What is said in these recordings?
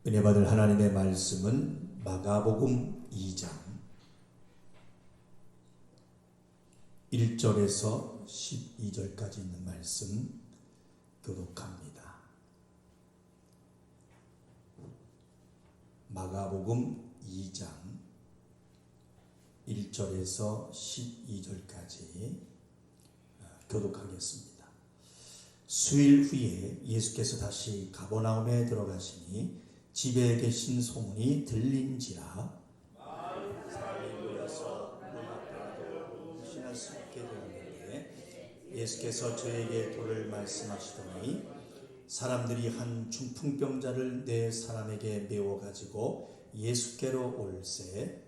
은혜 받을 하나님의 말씀은 마가복음 2장 1절에서 12절까지 있는 말씀 교독합니다. 마가복음 2장 1절에서 12절까지 교독하겠습니다. 수일 후에 예수께서 다시 가버나움에 들어가시니 집에 계신 소문이 들린지라 사람이 모여서 문 앞에 두고 신을 쏟게 되었는데 예수께서 저에게 도를 말씀하시더니 사람들이 한 중풍병자를 네 사람에게 메워 가지고 예수께로 올세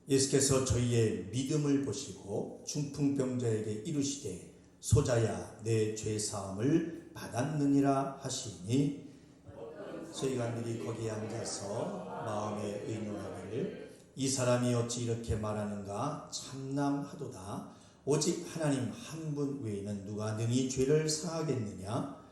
예수께서 저희의 믿음을 보시고 중풍병자에게 이르시되 소자야 내 죄사함을 받았느니라 하시니 저희가 늘이 거기에 앉아서 마음에 의논하기를 이 사람이 어찌 이렇게 말하는가 참남하도다. 오직 하나님 한 분 외에는 누가 능히 죄를 사하겠느냐.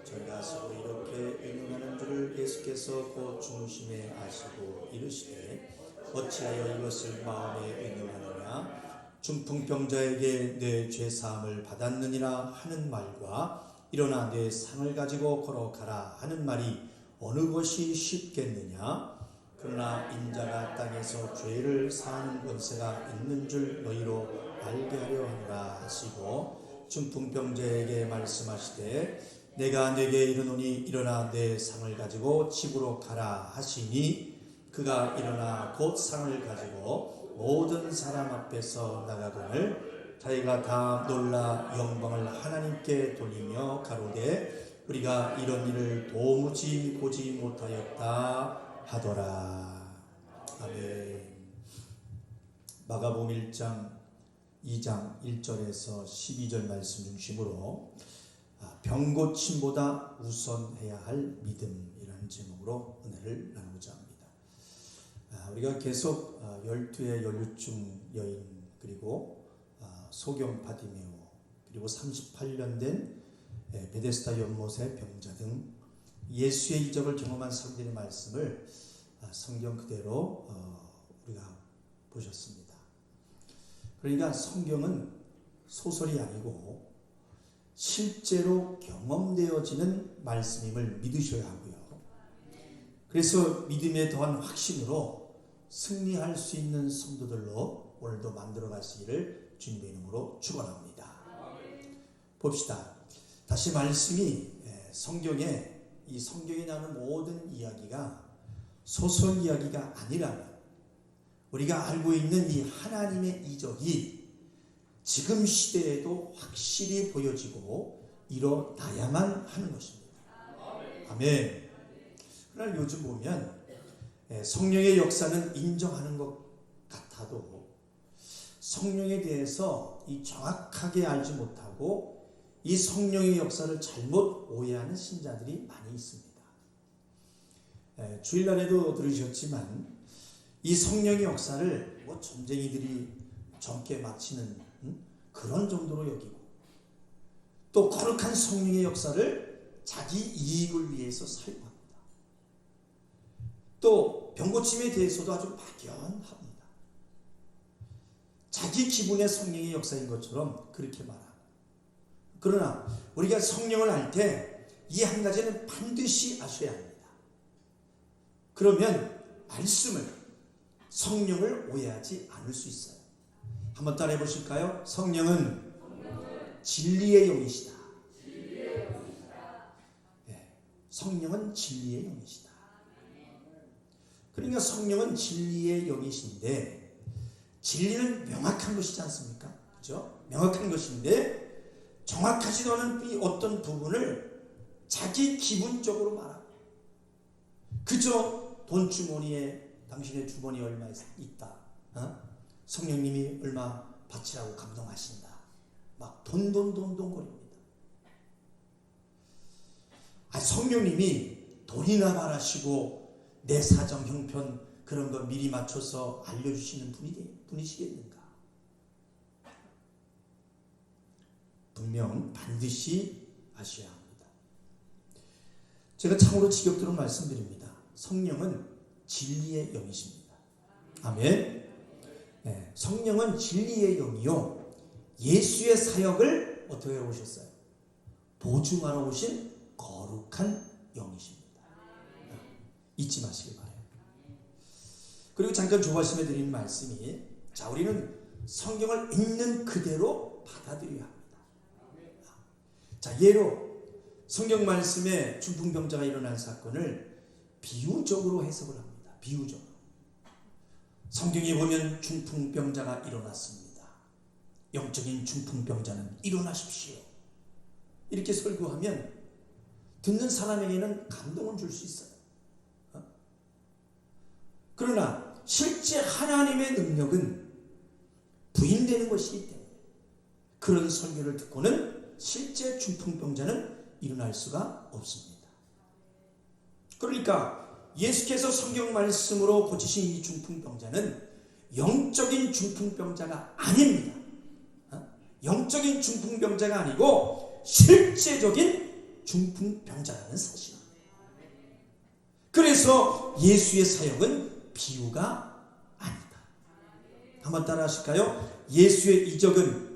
저희가 서로 이렇게 의논하는 줄을 예수께서 곧 중심에 아시고 이르시되 어찌하여 이것을 마음에 의논하느냐. 중풍병자에게 내 죄사함을 받았느니라 하는 말과 일어나 내 상을 가지고 걸어가라 하는 말이 어느 것이 쉽겠느냐. 그러나 인자가 땅에서 죄를 사하는 권세가 있는 줄 너희로 알게 하려 하노라 하시고 중풍병자에게 말씀하시되 내가 네게 이르노니 일어나 내 상을 가지고 집으로 가라 하시니 그가 일어나 곧 상을 가지고 모든 사람 앞에서 나가거늘 자기가 다 놀라 영광을 하나님께 돌리며 가로되 우리가 이런 일을 도무지 보지 못하였다 하더라. 아멘. 마가복음 1장 2장 1절에서 12절 말씀 중심으로 병고침보다 우선해야 할 믿음이라는 제목으로 은혜를 나누고자 합니다. 우리가 계속 12의 연루증 여인 그리고 소경 바디메오 그리고 38년 된 베데스다 연못의 병자 등 예수의 이적을 경험한 사람들의 말씀을 성경 그대로 우리가 보셨습니다. 그러니까 성경은 소설이 아니고 실제로 경험되어지는 말씀임을 믿으셔야 하고요. 그래서 믿음에 더한 확신으로 승리할 수 있는 성도들로 오늘도 만들어 가시기를 주님의 이름으로 축원합니다. 봅시다. 다시 말씀이 성경에 이 성경에 나오는 모든 이야기가 소설 이야기가 아니라면 우리가 알고 있는 이 하나님의 이적이 지금 시대에도 확실히 보여지고 일어나야만 하는 것입니다. 아멘. 그러나 요즘 보면 성령의 역사는 인정하는 것 같아도 성령에 대해서 이 정확하게 알지 못하고 이 성령의 역사를 잘못 오해하는 신자들이 많이 있습니다. 주일날에도 들으셨지만 이 성령의 역사를 뭐 점쟁이들이 젊게 마치는 그런 정도로 여기고 또 거룩한 성령의 역사를 자기 이익을 위해서 사용합니다. 또 병고침에 대해서도 아주 막연합니다. 자기 기분의 성령의 역사인 것처럼 그렇게 말하고 그러나 우리가 성령을 알 때 이 한 가지는 반드시 아셔야 합니다. 그러면 말씀을 성령을 오해하지 않을 수 있어요. 한번 따라해 보실까요? 성령은 진리의 영이시다. 네, 성령은 진리의 영이시다. 그러니까 성령은 진리의 영이신데 진리는 명확한 것이지 않습니까? 그렇죠? 명확한 것인데 정확하지도 않은 이 어떤 부분을 자기 기분적으로 말하고 그저 돈 주머니에 당신의 주머니에 얼마 있다. 성령님이 얼마 바치라고 감동하신다. 막 돈거립니다. 성령님이 돈이나 바라시고 내 사정 형편 그런 거 미리 맞춰서 알려주시는 분이시겠는가? 분명 반드시 아셔야 합니다. 제가 참으로 지겹도록 말씀드립니다. 성령은 진리의 영이십니다. 아멘. 네, 성령은 진리의 영이요 예수의 사역을 어떻게 오셨어요? 보증하러 오신 거룩한 영이십니다. 잊지 마시기 바라요. 그리고 잠깐 조바심에 드리는 말씀이, 자, 우리는 성경을 있는 그대로 받아들여야 합니다. 자, 예로 성경 말씀에 중풍병자가 일어난 사건을 비유적으로 해석을 합니다. 비유적으로. 성경에 보면 중풍병자가 일어났습니다. 영적인 중풍병자는 일어나십시오. 이렇게 설교하면 듣는 사람에게는 감동을 줄 수 있어요. 그러나 실제 하나님의 능력은 부인되는 것이기 때문에 그런 설교를 듣고는 실제 중풍병자는 일어날 수가 없습니다. 그러니까 예수께서 성경 말씀으로 고치신 이 중풍병자는 영적인 중풍병자가 아닙니다. 영적인 중풍병자가 아니고 실제적인 중풍병자라는 사실입니다. 그래서 예수의 사역은 비유가 아니다. 한번 따라 하실까요? 예수의 이적은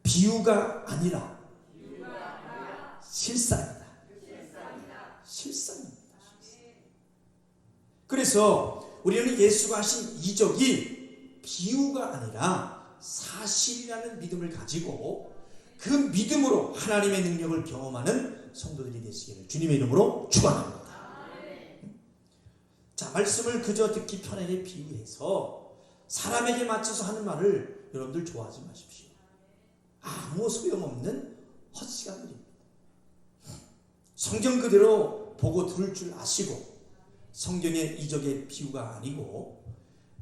비유가 아니라 실상이다. 실상입니다. 그래서 우리는 예수가 하신 이적이 비유가 아니라 사실이라는 믿음을 가지고 그 믿음으로 하나님의 능력을 경험하는 성도들이 되시기를 주님의 이름으로 축원합니다. 자, 말씀을 그저 듣기 편하게 비유해서 사람에게 맞춰서 하는 말을 여러분들 좋아하지 마십시오. 아무 소용없는 헛시간들입니다. 성경 그대로 보고 들을 줄 아시고 성경의 이적의 비유가 아니고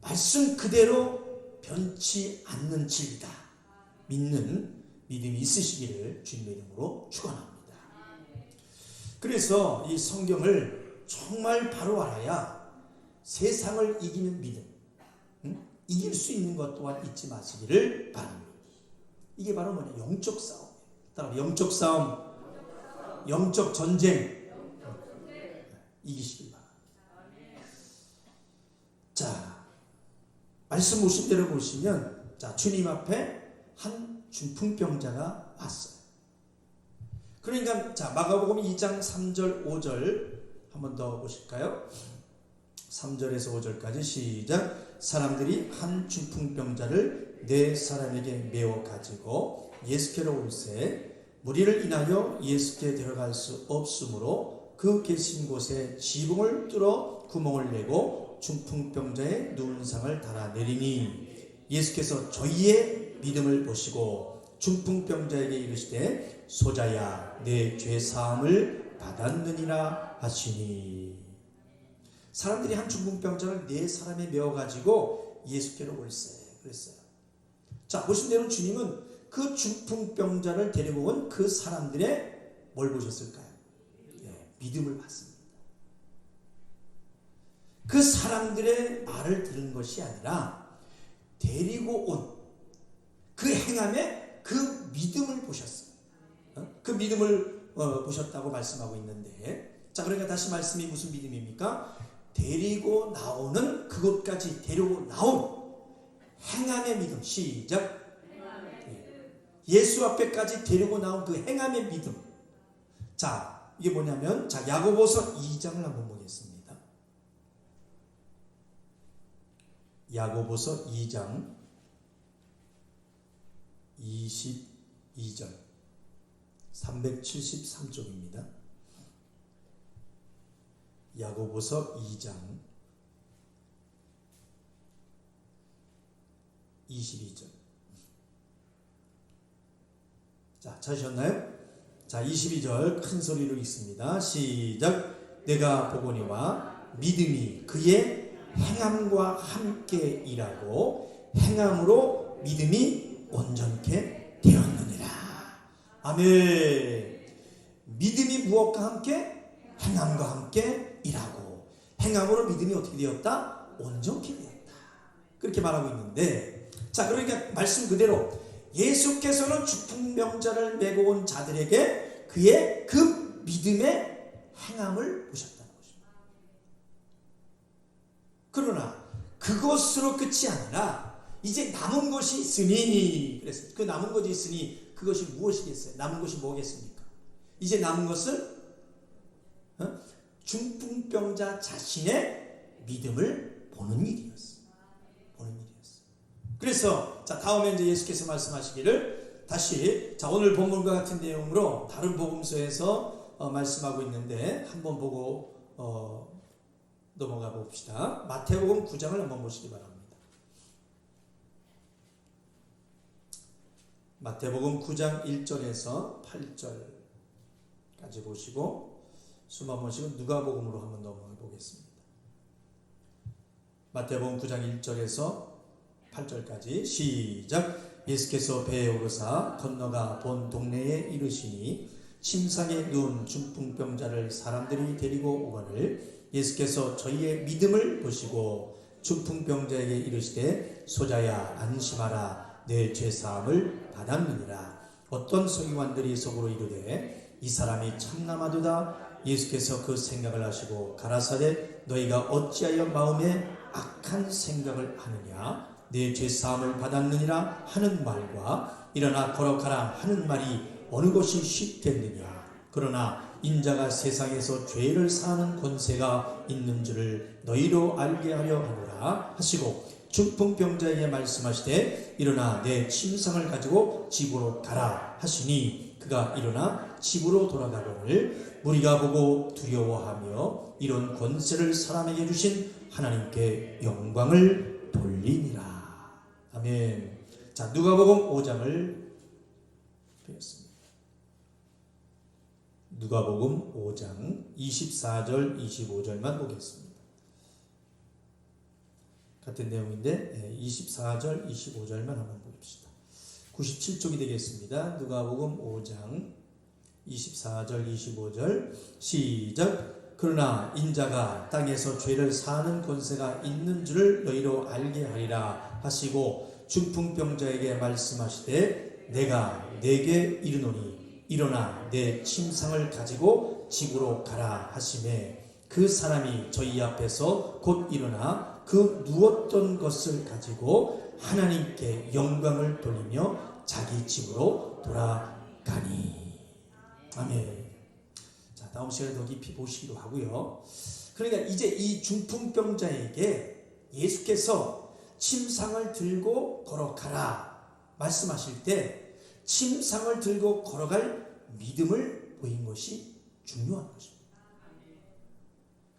말씀 그대로 변치 않는 진리다 믿는 믿음이 있으시기를 주님의 이름으로 축원합니다. 그래서 이 성경을 정말 바로 알아야 세상을 이기는 믿음, 이길 수 있는 것 또한 잊지 마시기를 바랍니다. 이게 바로 뭐냐? 영적 싸움. 따라 영적 싸움, 영적 전쟁 이기시길 바랍니다. 자, 말씀 보신 대로 보시면, 자, 주님 앞에 한 중풍병자가 왔어요. 그러니까 자, 마가복음 2장 3절 5절 한 번 더 보실까요? 3절에서 5절까지 시작. 사람들이 한 중풍병자를 네 사람에게 메어 가지고 예수께로 올세 무리를 인하여 예수께 데려갈 수 없으므로 그 계신 곳에 지붕을 뚫어 구멍을 내고 중풍병자의 누운 상을 달아내리니 예수께서 저희의 믿음을 보시고 중풍병자에게 이르시되 소자야 내 죄 사함을 받았느니라 하시니. 사람들이 한 중풍병자를 네 사람에 메어가지고 예수께로 올세 그랬어요. 자, 보신 대로 주님은 그 중풍병자를 데리고 온 그 사람들의 뭘 보셨을까요? 네, 믿음을 봤습니다. 그 사람들의 말을 들은 것이 아니라 데리고 온 그 행함에 그 믿음을 보셨어요. 그 믿음을 보셨다고 말씀하고 있는데, 자, 그러니까 다시 말씀이 무슨 믿음입니까? 데리고 나오는, 그곳까지 데리고 나온 행함의 믿음. 시작. 예수 앞에까지 데리고 나온 그 행함의 믿음. 자, 이게 뭐냐면, 자, 야고보서 2장을 한번 보겠습니다. 야고보서 2장 22절 373쪽입니다. 야고보서 2장 22절. 자, 찾으셨나요? 자, 22절 큰 소리로 읽습니다. 시작. 내가 보거니와 믿음이 그의 행함과 함께 일하고 행함으로 믿음이 온전케 되었느니라. 아멘. 믿음이 무엇과 함께? 행함과 함께 일하고 행함으로 믿음이 어떻게 되었다? 온전케 되었다. 그렇게 말하고 있는데, 자, 그러니까 말씀 그대로 예수께서는 중풍병자를 메고 온 자들에게 그의 그 믿음의 행함을 보셨다는 것입니다. 그러나 그것으로 끝이 아니라 이제 남은 것이 있으니, 그래서 그 남은 것이 있으니 그것이 무엇이겠어요? 남은 것이 뭐겠습니까? 이제 남은 것은 중풍병자 자신의 믿음을 보는 일이었어요. 보는 일이었어요. 그래서 자, 다음에 이제 예수께서 말씀하시기를 다시 자, 오늘 본문과 같은 내용으로 다른 복음서에서 말씀하고 있는데 한번 보고 넘어가 봅시다. 마태복음 9장을 한번 보시기 바랍니다. 마태복음 9장 1절에서 8절까지 보시고 숨 한 번 쉬고 누가복음으로 한번 넘어가 보겠습니다. 마태복음 9장 1절에서 8절까지 시작. 예수께서 배에 오르사 건너가 본 동네에 이르시니 침상에 누운 중풍병자를 사람들이 데리고 오거늘 예수께서 저희의 믿음을 보시고 중풍병자에게 이르시되 소자야 안심하라 내 죄사함을 받았느니라. 어떤 서기관들이 속으로 이르되 이 사람이 참남하도다. 예수께서 그 생각을 하시고 가라사대 너희가 어찌하여 마음에 악한 생각을 하느냐. 내 죄사함을 받았느니라 하는 말과 일어나 걸어가라 하는 말이 어느 것이 쉽겠느냐. 그러나 인자가 세상에서 죄를 사하는 권세가 있는 줄을 너희로 알게 하려 하노라 하시고 중풍병자에게 말씀하시되 일어나 내 침상을 가지고 집으로 가라 하시니 그가 일어나 집으로 돌아가거늘 무리가 보고 두려워하며 이런 권세를 사람에게 주신 하나님께 영광을 돌리니라. 아멘. 자, 누가복음 5장을 보겠습니다. 누가복음 5장 24절 25절만 보겠습니다. 같은 내용인데 24절 25절만 한번 봅시다. 97쪽이 되겠습니다. 누가복음 5장 24절 25절 시작. 그러나 인자가 땅에서 죄를 사하는 권세가 있는 줄을 너희로 알게 하리라 하시고 중풍병자에게 말씀하시되 내가 네게 이르노니 일어나 내 침상을 가지고 집으로 가라 하시매 그 사람이 저희 앞에서 곧 일어나 그 누웠던 것을 가지고 하나님께 영광을 돌리며 자기 집으로 돌아가니. 아멘. 자, 다음 시간에 더 깊이 보시기로 하고요. 그러니까 이제 이 중풍병자에게 예수께서 침상을 들고 걸어가라 말씀하실 때 침상을 들고 걸어갈 믿음을 보인 것이 중요한 것입니다.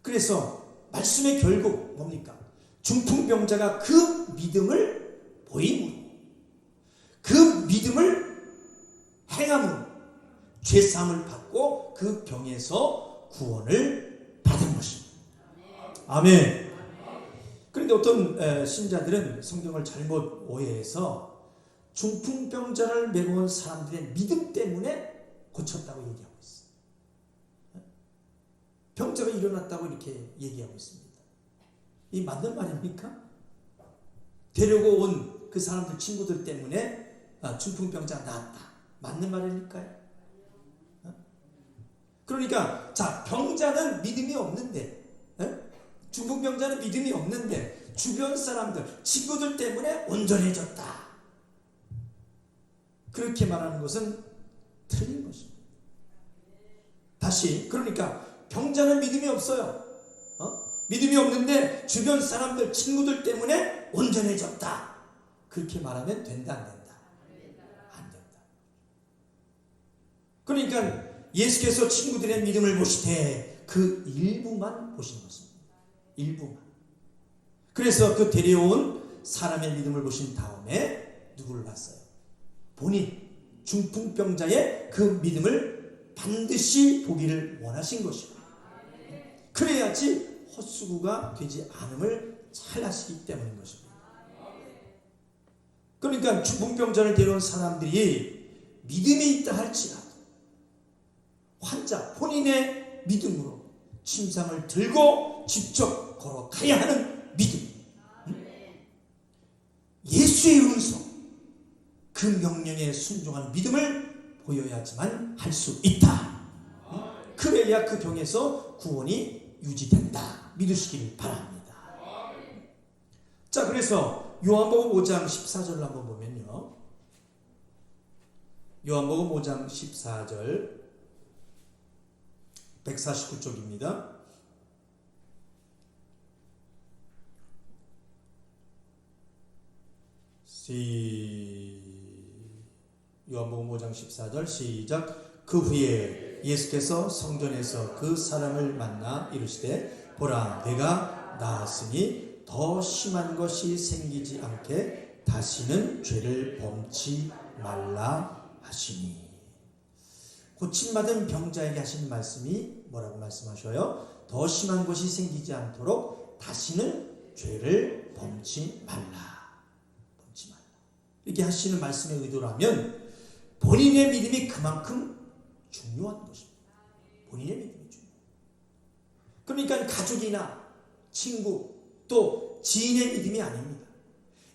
그래서 말씀의 결국 뭡니까? 중풍병자가 그 믿음을 보임으로 그 믿음을 행함으로 죄사함을 받고 그 병에서 구원을 받은 것입니다. 아멘. 그런데 어떤 신자들은 성경을 잘못 오해해서 중풍병자를 메고 온 사람들의 믿음 때문에 고쳤다고 얘기하고 있어요. 병자가 일어났다고 이렇게 얘기하고 있습니다. 이 맞는 말입니까? 데리고 온 그 사람들 친구들 때문에 중풍병자가 나았다. 맞는 말일까요? 그러니까 자, 병자는 믿음이 없는데 중풍병자는 믿음이 없는데 주변 사람들 친구들 때문에 온전해졌다. 그렇게 말하는 것은 틀린 것입니다. 다시 그러니까 병자는 믿음이 없어요. 믿음이 없는데 주변 사람들 친구들 때문에 온전해졌다. 그렇게 말하면 된다 안 된다? 안 된다. 그러니까 예수께서 친구들의 믿음을 보시되 그 일부만 보신 것입니다. 일부만. 그래서 그 데려온 사람의 믿음을 보신 다음에 누구를 봤어요? 본인 중풍병자의 그 믿음을 반드시 보기를 원하신 것입니다. 그래야지 헛수고가 되지 않음을 잘 아시기 때문인 것입니다. 그러니까 중풍병자를 데려온 사람들이 믿음이 있다 할지라도 환자 본인의 믿음으로 침상을 들고 직접 걸어가야 하는 믿음, 예수의 음성, 그 명령에 순종한 믿음을 보여야지만 할 수 있다. 그래야 그 병에서 구원이 유지된다. 믿으시길 바랍니다. 자, 그래서 요한복음 5장 14절을 한번 보면요. 요한복음 5장 14절 149쪽입니다. 요한복음 5장 14절 시작. 그 후에 예수께서 성전에서 그 사람을 만나 이르시되 보라 내가 나았으니 더 심한 것이 생기지 않게 다시는 죄를 범치 말라 하시니. 고침받은 병자에게 하신 말씀이 뭐라고 말씀하셔요? 더 심한 것이 생기지 않도록 다시는 죄를 범치 말라. 범치 말라. 이렇게 하시는 말씀의 의도라면 본인의 믿음이 그만큼 중요한 것입니다. 본인의 믿음이 중요해요. 그러니까 가족이나 친구 또 지인의 믿음이 아닙니다.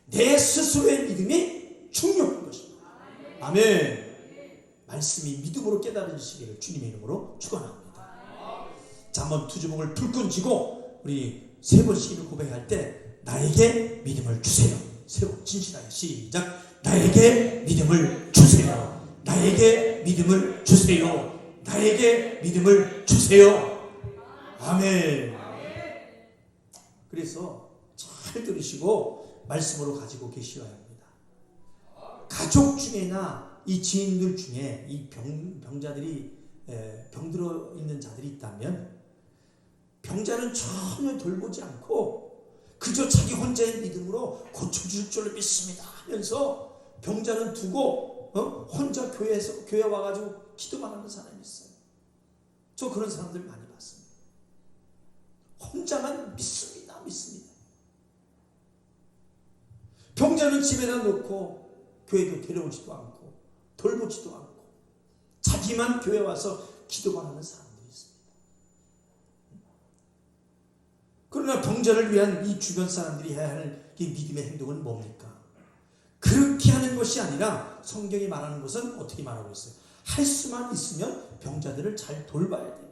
내 스스로의 믿음이 중요한 것입니다. 아멘. 말씀이 믿음으로 깨달으시기를 주님의 이름으로 축원합니다. 자, 한번 두 주먹을 불끈 쥐고 우리 세 번씩 이를 고백할 때 나에게 믿음을 주세요. 세고 진실하게 시작. 나에게 믿음을 주세요. 나에게 믿음을 주세요. 나에게 믿음을 주세요. 아멘. 그래서 잘 들으시고 말씀으로 가지고 계셔야 합니다. 가족 중에나 이 지인들 중에 이 병자들이 병들어 있는 자들이 있다면 병자는 전혀 돌보지 않고 그저 자기 혼자의 믿음으로 고쳐줄 줄 믿습니다 하면서 병자는 두고 혼자 교회 와가지고 기도만 하는 사람이 있어요. 저 그런 사람들 많이 봤습니다. 혼자만 믿습니다. 병자는 집에다 놓고 교회도 데려오지도 않고 돌보지도 않고 자기만 교회 와서 기도만 하는 사람들이 있습니다. 그러나 병자를 위한 이 주변 사람들이 해야 할 이 믿음의 행동은 뭡니까? 그렇게 하는 것이 아니라 성경이 말하는 것은 어떻게 말하고 있어요? 할 수만 있으면 병자들을 잘 돌봐야 돼요.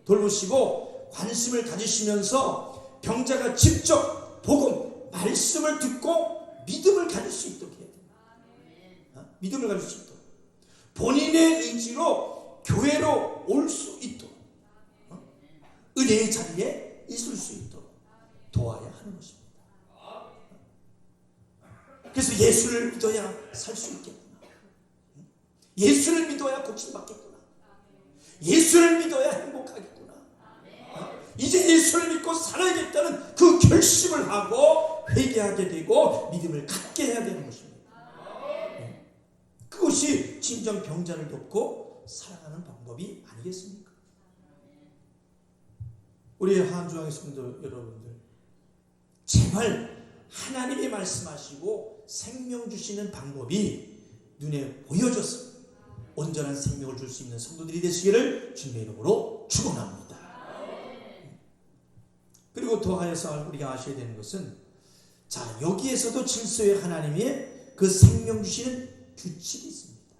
돌보시고 관심을 가지시면서 병자가 직접 복음, 말씀을 듣고 믿음을 가질 수 있도록 해야 돼요. 믿음을 가질 수 있도록. 본인의 의지로 교회로 올 수 있도록. 은혜의 자리에 있을 수 있도록 도와야 하는 것입니다. 그래서 예수를 믿어야 살 수 있겠구나. 예수를 믿어야 고침받겠구나. 예수를 믿어야 행복하겠구나. 이제 예수를 믿고 살아야겠다는 그 결심을 하고 회개하게 되고 믿음을 갖게 해야 되는 것입니다. 그것이 진정 병자를 돕고 살아가는 방법이 아니겠습니까? 우리 한주왕의 성도 여러분들, 제발 하나님이 말씀하시고 생명 주시는 방법이 눈에 보여져서 온전한 생명을 줄 수 있는 성도들이 되시기를 주님의 이름으로 축원합니다. 그리고 더하여서 우리가 아셔야 되는 것은, 자, 여기에서도 질서의 하나님의 그 생명 주시는 규칙이 있습니다.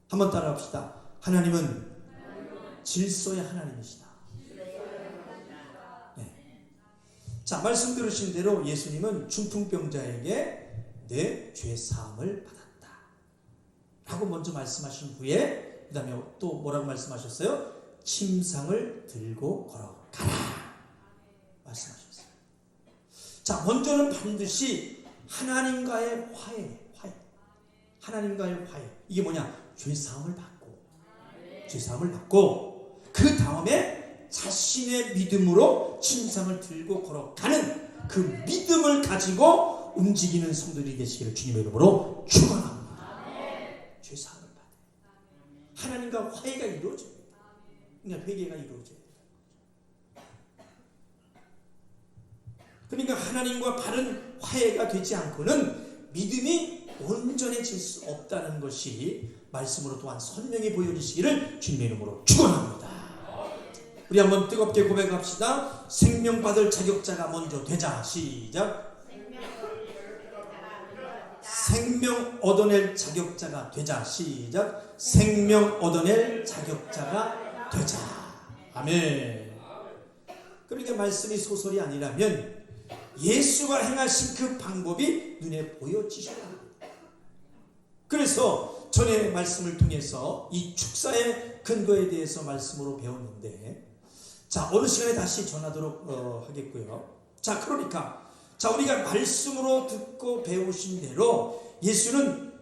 한번 따라합시다. 하나님은 질서의 하나님이시다. 자, 말씀 들으신 대로 예수님은 중풍병자에게 내 죄사함을 받았다 라고 먼저 말씀하신 후에 그 다음에 또 뭐라고 말씀하셨어요? 침상을 들고 걸어가라 말씀하셨어요. 자, 먼저는 반드시 하나님과의 화해. 하나님과의 화해. 이게 뭐냐? 죄사함을 받고 그 다음에 자신의 믿음으로 침상을 들고 걸어가는 그 믿음을 가지고 움직이는 성도들이 되시기를 주님의 이름으로 축원합니다. 죄사함을 받아요. 하나님과 화해가 이루어져야 돼요. 그러니까 회개가 이루어져야 돼요. 그러니까 하나님과 바른 화해가 되지 않고는 믿음이 온전해질 수 없다는 것이 말씀으로 또한 선명히 보여지시기를 주님의 이름으로 축원합니다. 우리 한번 뜨겁게 고백합시다. 생명 받을 자격자가 먼저 되자. 시작. 생명 얻어낼 자격자가 되자. 시작. 생명 얻어낼 자격자가 되자. 아멘. 그러니까 말씀이 소설이 아니라면 예수가 행하신 그 방법이 눈에 보여지셔야 합니다. 그래서 전에 말씀을 통해서 이 축사의 근거에 대해서 말씀으로 배웠는데, 자, 어느 시간에 다시 전하도록 하겠고요. 자, 그러니까 우리가 말씀으로 듣고 배우신 대로 예수는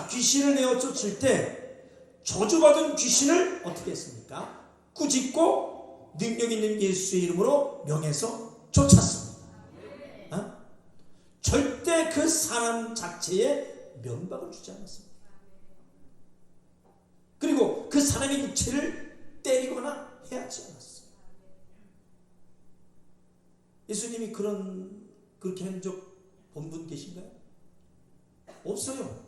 귀신을 내어 쫓을 때 저주받은 귀신을 어떻게 했습니까? 꾸짖고 능력 있는 예수의 이름으로 명해서 쫓았습니다. 절대 그 사람 자체에 면박을 주지 않았습니다. 그리고 그 사람의 육체를 때리거나 해하지 않았어요. 예수님이 그렇게 한 적 본 분 계신가요? 없어요.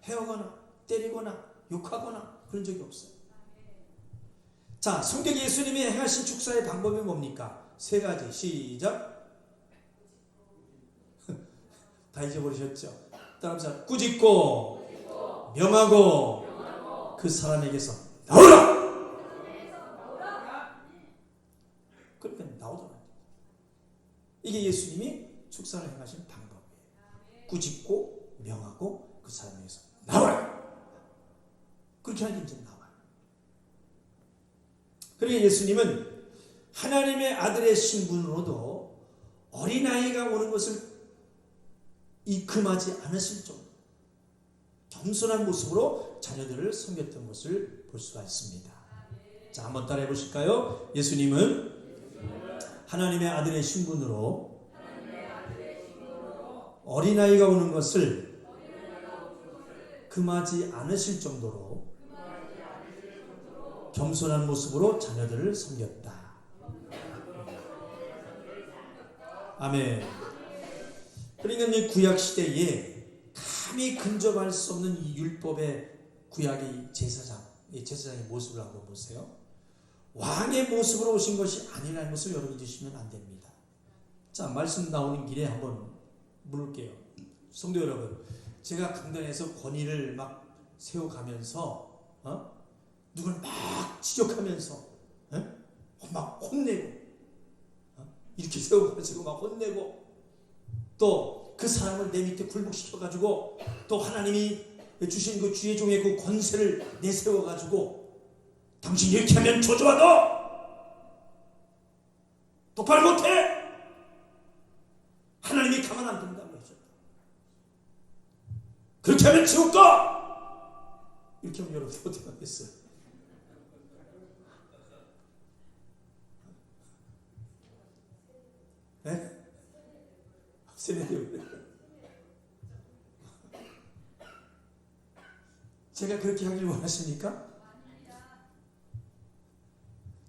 해하거나 때리거나 욕하거나 그런 적이 없어요. 자, 성경에 예수님이 행하신 축사의 방법이 뭡니까? 세 가지. 시작. 다 잊어버리셨죠? 따라합시다. 꾸짖고 명하고 그 사람에게서 나오라! 그러니까 나오더라. 이게 예수님이 축사를 행하신 방법이에요. 꾸짖고 명하고 그 사람에게서 나오라! 그렇게 하니 이제 나와요. 그러니까 예수님은 하나님의 아들의 신분으로도 어린아이가 오는 것을 금하지 않으실 정도 겸손한 모습으로 자녀들을 섬겼던 것을 볼 수가 있습니다. 자, 한번 따라해 보실까요? 예수님은 하나님의 아들의 신분으로 어린아이가 오는 것을 금하지 않으실 정도로 겸손한 모습으로 자녀들을 섬겼다. 아멘. 그러니까 이 구약 시대에 감히 근접할 수 없는 이 율법의 구약의 제사장의 모습을 한번 보세요. 왕의 모습으로 오신 것이 아니라는 것을 여러분 잊으시면 안 됩니다. 자, 말씀 나오는 길에 한번 물을게요. 성도 여러분, 제가 강단에서 권위를 막 세워가면서 누굴 막 지적하면서 막 혼내고 이렇게 세워가지고 막 혼내고 또 그 사람을 내 밑에 굴복시켜가지고 또 하나님이 주신 그 주의 종의 그 권세를 내세워가지고 당신 이렇게 하면 저주받아! 똑바로 못해! 하나님이 가만 안 둔다고 하셨다. 그렇게 하면 지옥 가! 이렇게 하면 여러분 어떻게 하겠어요? 네? 세뇌되고 제가 그렇게 하길 원하십니까?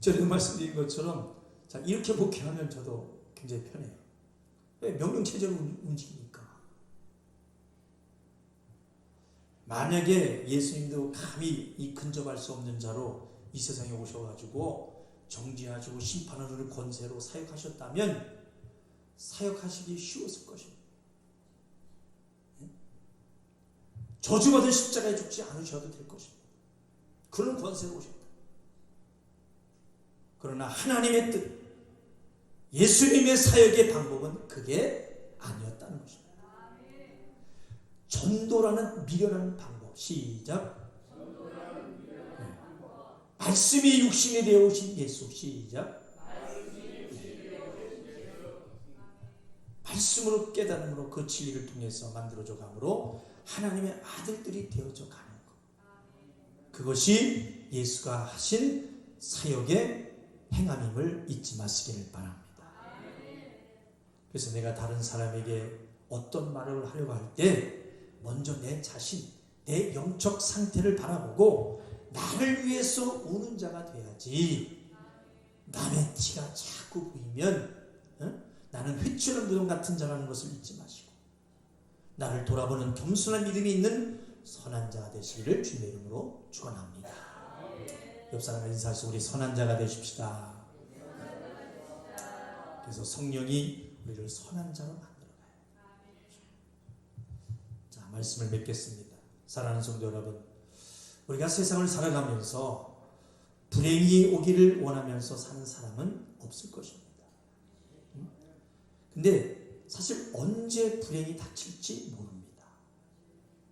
전에 말씀드린 것처럼 자, 이렇게 목회하면 저도 굉장히 편해요. 왜? 명령체제로 움직이니까. 만약에 예수님도 감히 이 근접할 수 없는 자로 이 세상에 오셔가지고 정죄하시고 심판하는 권세로 사역하셨다면 사역하시기 쉬웠을 것입니다. 저주받은 십자가에 죽지 않으셔도 될 것입니다. 그런 권세로 오셨다. 그러나 하나님의 뜻, 예수님의 사역의 방법은 그게 아니었다는 것입니다. 전도라는 미련한 방법. 시작. 말씀이 육신이 되어 오신 예수. 시작. 말씀으로 깨달음으로 그 진리를 통해서 만들어져 가므로 하나님의 아들들이 되어져 가는 것. 그것이 예수가 하신 사역의 행함임을 잊지 마시기를 바랍니다. 그래서 내가 다른 사람에게 어떤 말을 하려고 할 때 먼저 내 자신, 내 영적 상태를 바라보고 나를 위해서 우는 자가 돼야지. 남의 티가 자꾸 보이면 나는 휘추는 무덤 같은 자라는 것을 잊지 마시고 나를 돌아보는 겸손한 믿음이 있는 선한 자가 되시기를 주님의 이름으로 축원합니다. 옆 사람과 인사하시고 우리 선한 자가 되십시다. 그래서 성령이 우리를 선한 자로 만들어가요. 자, 말씀을 맺겠습니다. 사랑하는 성도 여러분, 우리가 세상을 살아가면서 불행이 오기를 원하면서 사는 사람은 없을 것입니다. 근데 사실 언제 불행이 닥칠지 모릅니다.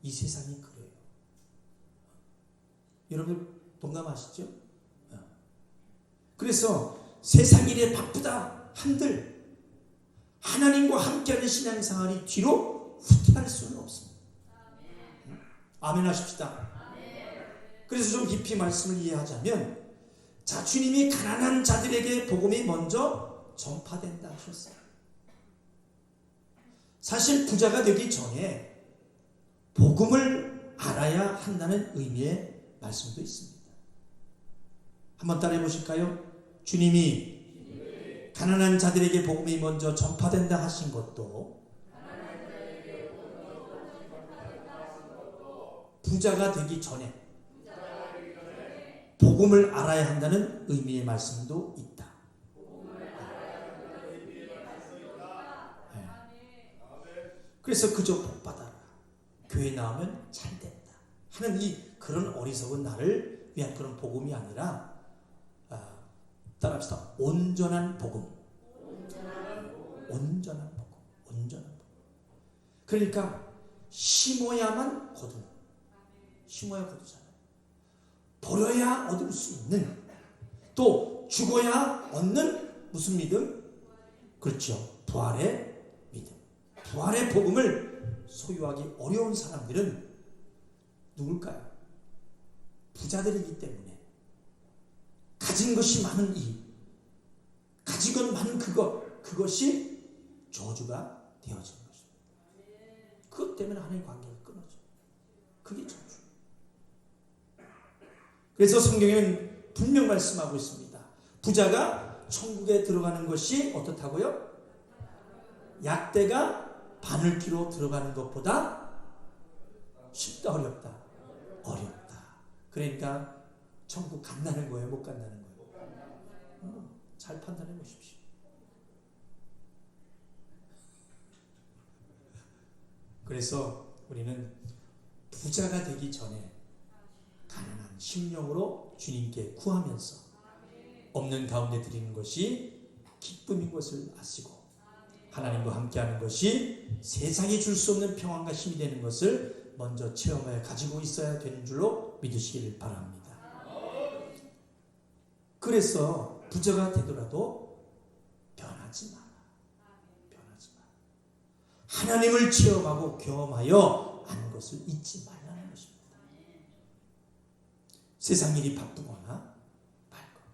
이 세상이 그래요. 여러분 동감하시죠? 그래서 세상 일에 바쁘다 한들 하나님과 함께하는 신앙생활이 뒤로 후퇴할 수는 없습니다. 아멘 하십시다. 그래서 좀 깊이 말씀을 이해하자면, 자, 주님이 가난한 자들에게 복음이 먼저 전파된다 하셨어요. 사실 부자가 되기 전에 복음을 알아야 한다는 의미의 말씀도 있습니다. 한번 따라해 보실까요? 주님이 가난한 자들에게 복음이 먼저 전파된다 하신 것도 부자가 되기 전에 복음을 알아야 한다는 의미의 말씀도 있다. 그래서 그저 복받아라, 교회 나오면 잘 된다 하는 그런 어리석은 나를 위한 그런 복음이 아니라, 따라합시다. 온전한 복음. 온전한 복음. 그러니까 심어야만 거두는, 심어야 거두잖아요. 버려야 얻을 수 있는, 또 죽어야 얻는 무슨 믿음? 그렇죠. 부활의 믿음. 부활의 복음을 소유하기 어려운 사람들은 누굴까요? 부자들이기 때문에 가진 것이 많은 가지건 많은 그것이 저주가 되어진 것입니다. 그것 때문에 하나님의 관계가 끊어져요. 그게 저주. 그래서 성경에는 분명 말씀하고 있습니다. 부자가 천국에 들어가는 것이 어떻다고요? 약대가 바늘귀로 들어가는 것보다 쉽다, 어렵다? 어렵다. 그러니까 천국 간다는 거예요, 못 간다는 거예요? 잘 판단해 보십시오. 그래서 우리는 부자가 되기 전에 가난한 심령으로 주님께 구하면서 없는 가운데 드리는 것이 기쁨인 것을 아시고, 하나님과 함께하는 것이 세상이 줄 수 없는 평안과 힘이 되는 것을 먼저 체험하여 가지고 있어야 되는 줄로 믿으시기를 바랍니다. 그래서 부자가 되더라도 변하지 마라. 변하지 마라. 하나님을 체험하고 경험하여 아는 것을 잊지 말라는 것입니다. 세상 일이 바쁘거나 말거나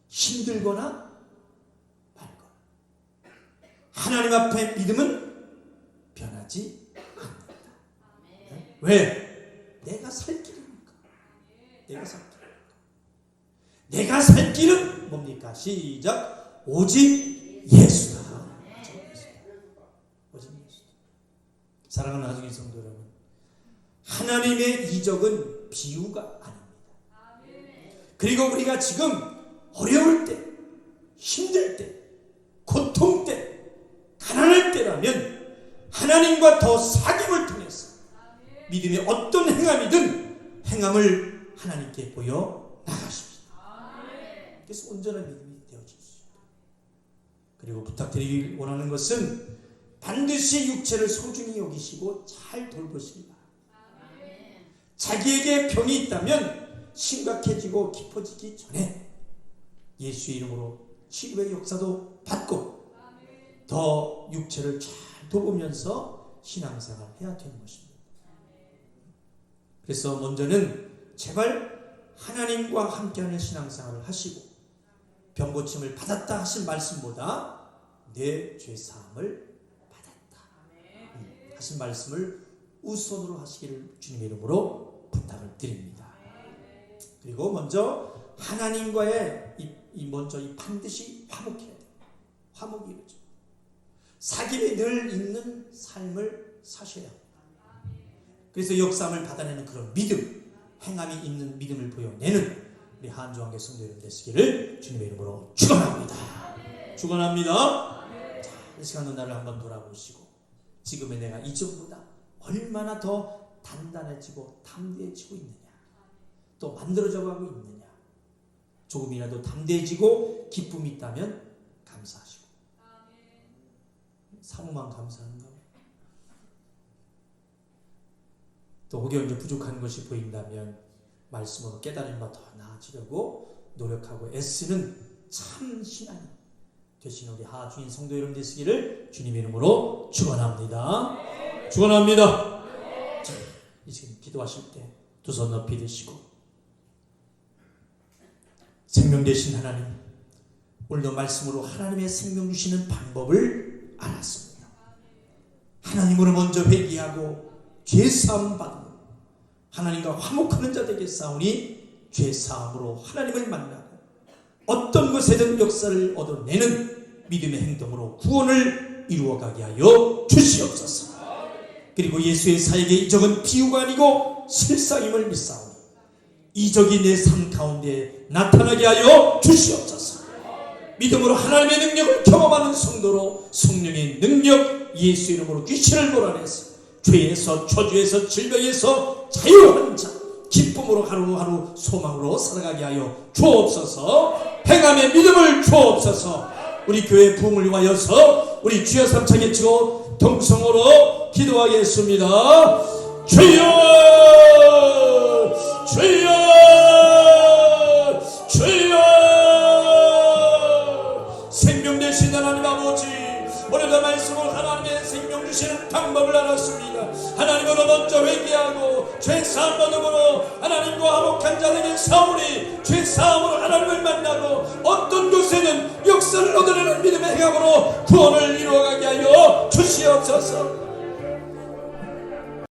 힘들거나 말거나 하나님 앞에 믿음은 변하지 않는다. 왜? 내가 살 길이니까. 내가 살 길. 내가 살 길은 뭡니까? 시작. 오직 예수다. 오직 예수다. 사랑하는 나중에 성도 여러분, 하나님의 이적은 비유가 아닙니다. 그리고 우리가 지금 어려울 때, 힘들 때, 고통 때, 가난할 때라면 하나님과 더 사귐을 통해서 믿음의 어떤 행함이든 행함을 하나님께 보여 나가십시오. 그래서 온전한 믿음이 되어질 수 있다. 그리고 부탁드리길 원하는 것은 반드시 육체를 소중히 여기시고 잘 돌보시기 바랍니다. 자기에게 병이 있다면 심각해지고 깊어지기 전에 예수의 이름으로 치료의 역사도 받고 더 육체를 잘 돌보면서 신앙생활을 해야 되는 것입니다. 그래서 먼저는 제발 하나님과 함께하는 신앙생활을 하시고 병고침을 받았다 하신 말씀보다 내 죄사함을 받았다 하신 말씀을 우선으로 하시기를 주님의 이름으로 부탁을 드립니다. 그리고 먼저 하나님과의 먼저 반드시 화목해야 돼요. 화목이 이루어져. 사귐이 늘 있는 삶을 사셔야 합니다. 그래서 역사함을 받아내는 그런 믿음, 행함이 있는 믿음을 보여내는 우리 한주한계 성도 여러분 되시기를 주님의 이름으로 축원합니다. 축원합니다. 자, 이 시간도 나를 한번 돌아보시고 지금의 내가 이전보다 얼마나 더 단단해지고 담대해지고 있느냐, 또 만들어져 가고 있느냐. 조금이라도 담대해지고 기쁨이 있다면 감사하시고, 사모만 감사한가? 또 혹여 이제 부족한 것이 보인다면 말씀으로 깨달은 바 더 나아지려고 노력하고 애쓰는 참 신앙이 되신 우리 하주인 성도 여러분 되시기를 주님의 이름으로 축원합니다. 축원합니다. 자, 이제 기도하실 때 두 손 높이 드시고, 생명 되신 하나님, 오늘도 말씀으로 하나님의 생명 주시는 방법을 알았습니다. 하나님으로 먼저 회개하고 죄사함 받고 하나님과 화목하는 자들에게 싸우니 죄사함으로 하나님을 만나고 어떤 것에든 역사를 얻어내는 믿음의 행동으로 구원을 이루어가게 하여 주시옵소서. 그리고 예수의 사역의 이적은 비유가 아니고 실상임을 믿사오니 이적이 내 삶 가운데 나타나게 하여 주시옵소서. 믿음으로 하나님의 능력을 경험하는 성도로 성령의 능력, 예수 이름으로 귀신을 몰아내서 죄에서, 저주에서, 질병에서 자유한 자, 기쁨으로 하루하루 소망으로 살아가게 하여 주옵소서. 행함의 믿음을 주옵소서. 우리 교회 부흥을 위하여서 우리 주여 삼창에 치고 동성으로 기도하겠습니다. 주여, 주여, 주여. 생명 되신 하나님 아버지, 오늘도 말씀으로 하나님의 생명 주시는 방법을 알았습니다. 하나님으로 먼저 회개하고 죄사함 받음으로 하나님과 화목한 자에게 싸우니 죄사함으로 하나님을 만나고 어떤 곳에는 역사를 얻어내는 믿음의 행함으로 구원을 이루어가게 하여 주시옵소서.